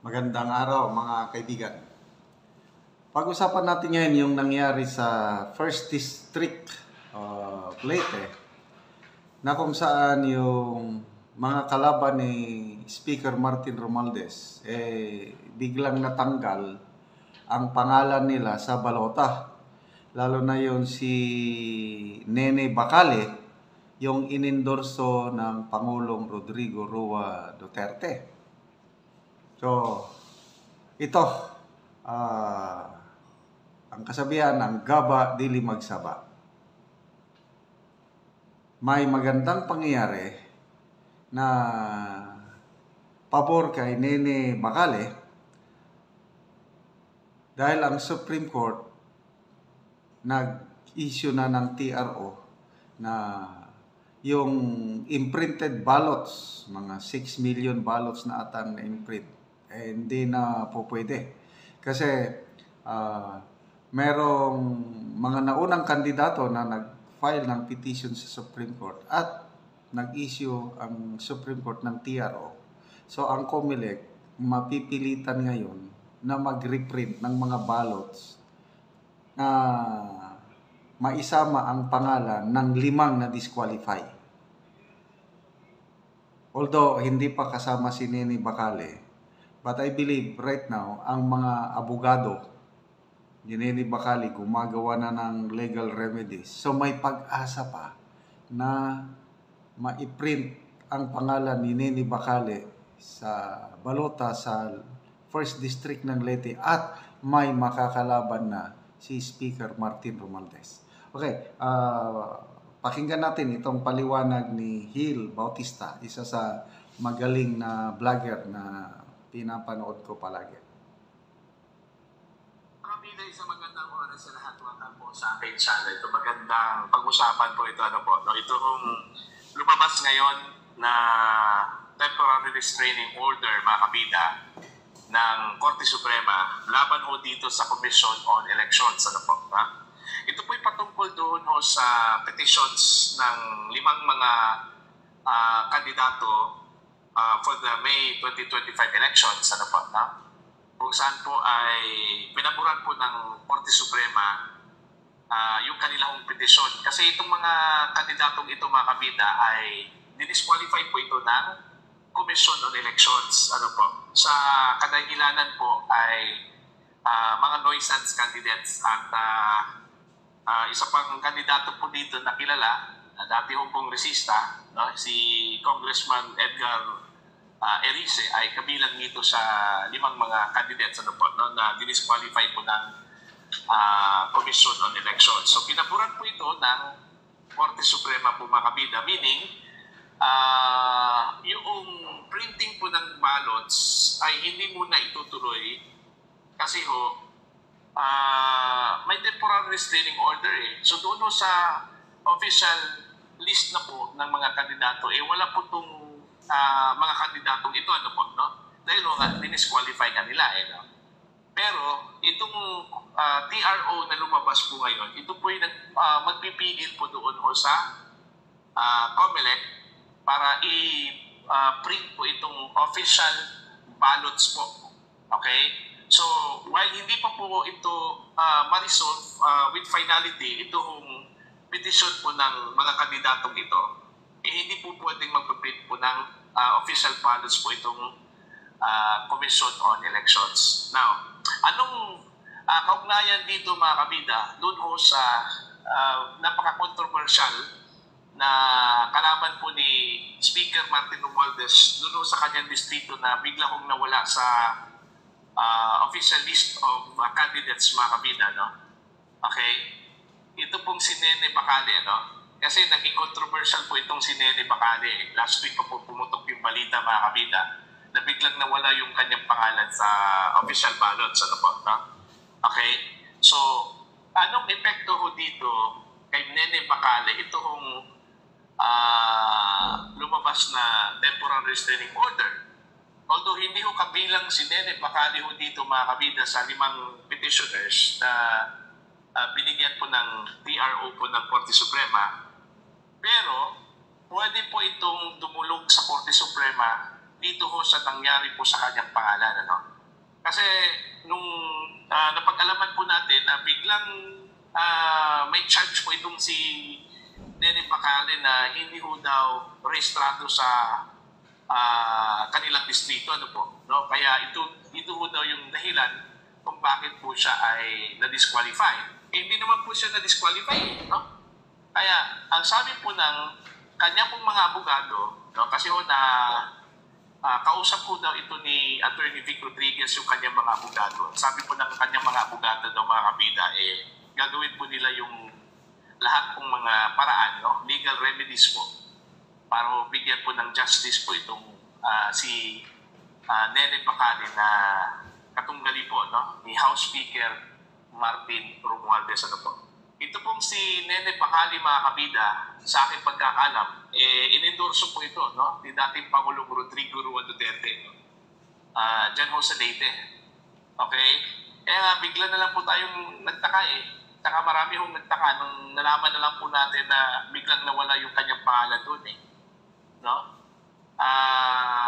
Magandang araw mga kaibigan. Pag-usapan natin ngayon yung nangyari sa 1st District Leyte na kung saan yung mga kalaban ni Speaker Martin Romualdez biglang natanggal ang pangalan nila sa balota. Lalo na yung si Nene Bacale, yung inendorso ng Pangulong Rodrigo Roa Duterte. So, ito, ang kasabihan ng gaba dili magsaba. May magandang pangyayari na pabor kay Nene Bacale dahil ang Supreme Court nag-issue na ng TRO na yung imprinted ballots, mga 6 million ballots na atang na-imprint, hindi na po pwede. Kasi merong mga naunang kandidato na nag-file ng petition sa Supreme Court at nag-issue ang Supreme Court ng TRO. So ang COMELEC mapipilitan ngayon na mag-reprint ng mga ballots na maisama ang pangalan ng 5 na disqualify. Although hindi pa kasama si Nene Bacale, but I believe right now ang mga abogado ni Nene Bacale gumagawa na ng legal remedies. So may pag-asa pa na ma-print ang pangalan ni Nene Bacale sa balota sa 1st District ng Leyte at may makakalaban na si Speaker Martin Romualdez. Okay, pakinggan natin itong paliwanag ni Hill Bautista, isa sa magaling na vlogger na pinapanood ko palagi. Kapila, isang magandang oras sa lahat mga po sa aking channel. Ito magandang pag-usapan po ito. Ito kung lumabas ngayon na temporary restraining order mga kabida ng Korte Suprema laban ho dito sa Commission on Elections. Ito po'y patungkol doon ho sa petitions ng 5 mga kandidato for the May 2025 elections. Kung saan po ay pinaburan po ng Korte Suprema yung kanilang petisyon. Kasi itong mga kandidatong ito mga kabida ay didisqualify po ito ng Commission on Elections. Sa kadahilanan po ay mga nuisance candidates at isa pang kandidato po dito na kilala, dati pong resista, si Congressman Edgar Erice ay kabilang dito sa 5 mga candidates na dinisqualify po ng Commission on Elections. So pinaburan po ito ng Korte Suprema po mga kabida, meaning yung printing po ng ballots ay hindi muna itutuloy kasi may temporary restraining order So doon sa official list na po ng mga kandidato, wala po itong mga kandidatong ito, dahil dinisqualify ka nila. Pero itong TRO na lumabas po ngayon, ito po yung magpipigil po doon sa COMELEC para i-print po itong official ballots po. Okay? So, while hindi pa po ito ma-resolve with finality, itong petition po ng mga kandidatong ito, hindi po pwedeng mag-print po ng official ballots po itong Commission on Elections. Now, anong kaugnayan dito mga kabida, doon ho sa napaka-controversial na kalaban po ni Speaker Martin Romualdez doon ho sa kanyang distrito na bigla hong nawala sa official list of candidates mga kabida, Okay? Ito pong si Nene Bacale, Kasi naging controversial po itong si Nene Bacale. Last week pa po pumutok yung balita mga kabida na biglang nawala yung kanyang pangalan sa official ballots. Okay? So, anong epekto ho dito kay Nene Bacale? Ito hong lumabas na temporary restraining order. Although hindi ho kabilang si Nene Bacale ho dito mga kabida sa 5 petitioners na binigyan po ng TRO po ng Korte Suprema, pero pwede po itong dumulog sa Korte Suprema dito ho sa nangyari po sa kanyang pangalan. Ano? Kasi nung napag-alaman po natin na biglang may charge po itong si Nene Bacale na hindi ho daw rehistrado sa kanilang distrito. Ano po? No? Kaya ito ho daw yung dahilan kung bakit po siya ay na-disqualify. Hindi naman po siya na-disqualify. No? Kaya ang sabi po ng kanya pong mga abogado, no? Kasi ho na kausap po daw ito ni Attorney Vic Rodriguez yung kanyang mga abogado. Sabi po ng kanyang mga abogado daw mga kabida, gagawin po nila yung lahat pong mga paraan, no? Legal remedies po, para bigyan po ng justice po itong si Nene Bacale na katunggali po, no? Ni House Speaker Martin Romualdez. Ano po? Ito pong si Nene Bacale, mga kabida, sa aking pagkakalam, in-endorso po ito, no? Ni dating Pangulong Rodrigo Roa Duterte, no? Diyan ho sa Leyte. Okay? Bigla na lang po tayong nagtaka Saka marami hong nagtaka nung nalaman na lang po natin na biglang nawala yung kanyang pangalan doon no?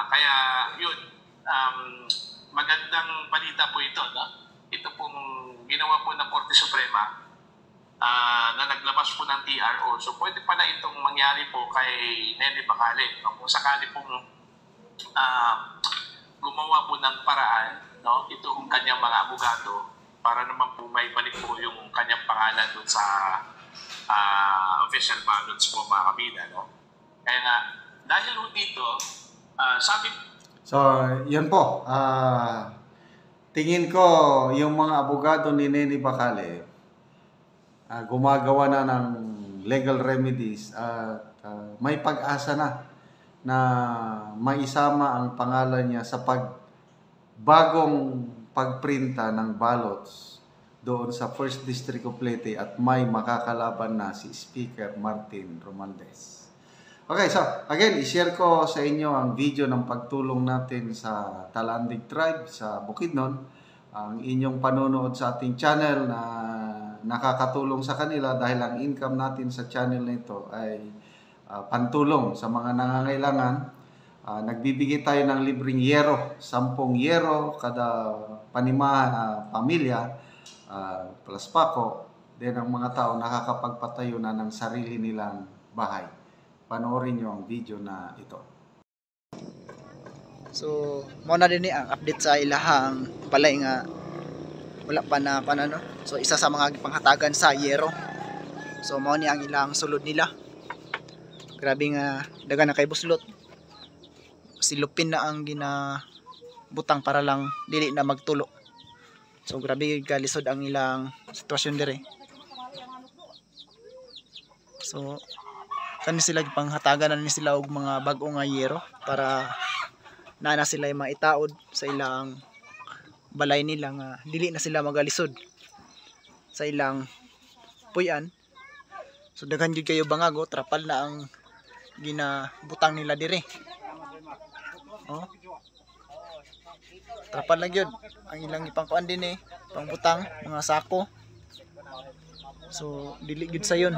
Kaya yun, magandang balita po ito, no? Ito pong ginawa po ng Korte Suprema na naglabas po ng TRO. So pwede pala itong mangyari po kay Nene Bacale, no? Kung sakali pong gumawa po ng paraan, no? Ito ang kanyang mga abogado para naman po may balik po yung kanyang pangalan doon sa official ballots po, mga kabida, no? Kaya nga, dahil po dito, sabi... So, yun po. Tingin ko yung mga abogado ni Nene Bacale gumagawa na ng legal remedies at may pag-asa na maisama ang pangalan niya sa bagong pagprinta ng ballots doon sa 1st District of Leyte at may makakalaban na si Speaker Martin Romualdez. Okay, so again, i-share ko sa inyo ang video ng pagtulong natin sa Talandig Tribe sa Bukidnon. Ang inyong panonood sa ating channel na nakakatulong sa kanila dahil ang income natin sa channel na ito ay pantulong sa mga nangangailangan. Nagbibigay tayo ng libreng yero, 10 yero kada pamilya, plus pako. Then ang mga tao nakakapagpatayo na ng sarili nilang bahay. Panoorin nyo ang video na ito. So, muna din ang update sa ilahang balay nga wala pa na no? So, isa sa mga panghatagan sa yero. So, mao ni ang ilang sulod nila. Grabe nga daga na kay buslot. Silupin na ang ginabutang para lang dili na magtulo. So grabe kalisod ang ilang sitwasyon dire. So kani sila panghatagan na ni sila og mga bag-o nga yero para nana sila maitaod sa ilang balay nila nga dili na sila magalisod sa ilang puyan. So daghan jud kayo bangago, trapal na ang ginabutang nila dire. Oh. Trapal lang yun. Ang ilang ipangkuan din pangbutang, mga sako. So, dili gud sa yun.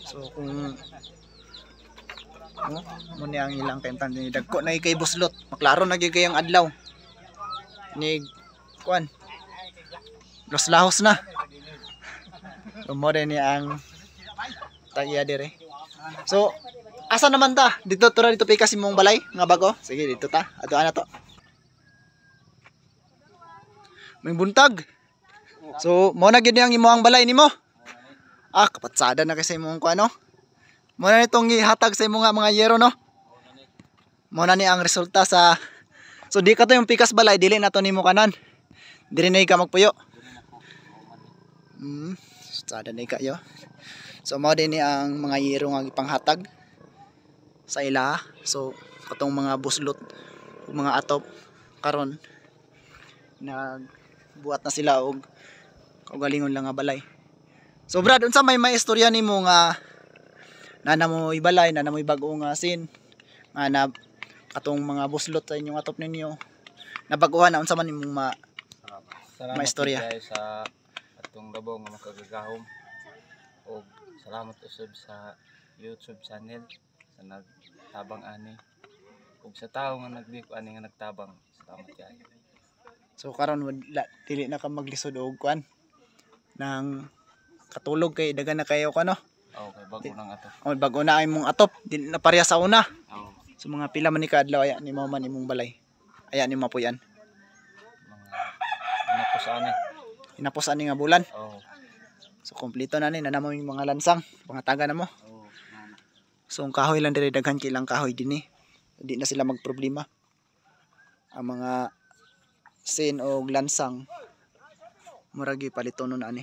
So, kung muna ang ilang kaintan din. Dagko na kay buslot. Maklaro na gyud kayong adlaw. Ni, kuan. Los lahos na. So, mo din ang tagya dire. So, asa naman ta? Dito tura dito pikas imong balay nga bago. Sige dito ta. Ato ana to. May buntag. So mo na gyud ang imong balay nimo. Kapatsada na kasi imong kuano. Mo na nitong gihatag sa imong mga yero no. Mo na ni ang resulta sa. So di ka to yung pikas balay dili na to nimo kanan. Dili na ka magpuyo. Sada na kayo. So mo din ni ang mga yero nga gipanghatag sa ila. So katong mga buslot mga atop karon nagbuhat na sila og kaugalingon lang nga balay. So brad, unsa may istorya nimo nga nana mo ibalay, nana mo bag-o nga sin nga na katong mga buslot sa inyong atop ninyo nabaguhan na unsa man nimong istorya sa atong labaw nga makagagahom og salamat usab sa YouTube channel sa tabang ani. Kung sa tao nga nagdi ko ani nga nagtabang, salamat yan. So karon dili na ka maglisod og kuan nang katulog kay dagan na kayo kano. Okay, bago nang ato. O bago na ay mong atop, dili na pareha sa una. Oh, So mga pila man ni kaadlaw aya ni mao man imong balay. Aya ni mapuyan. mga anak ko sa ani. Hinapos ani nga bulan. Oh, So kompleto na ni nanamo yung mga lansang, pangataga na mo. oh, So ang kahoy lang diri daghan kilang kahoy dinhi. Hindi na sila magproblema. Ang mga sin o lansang muragi paliton na ani.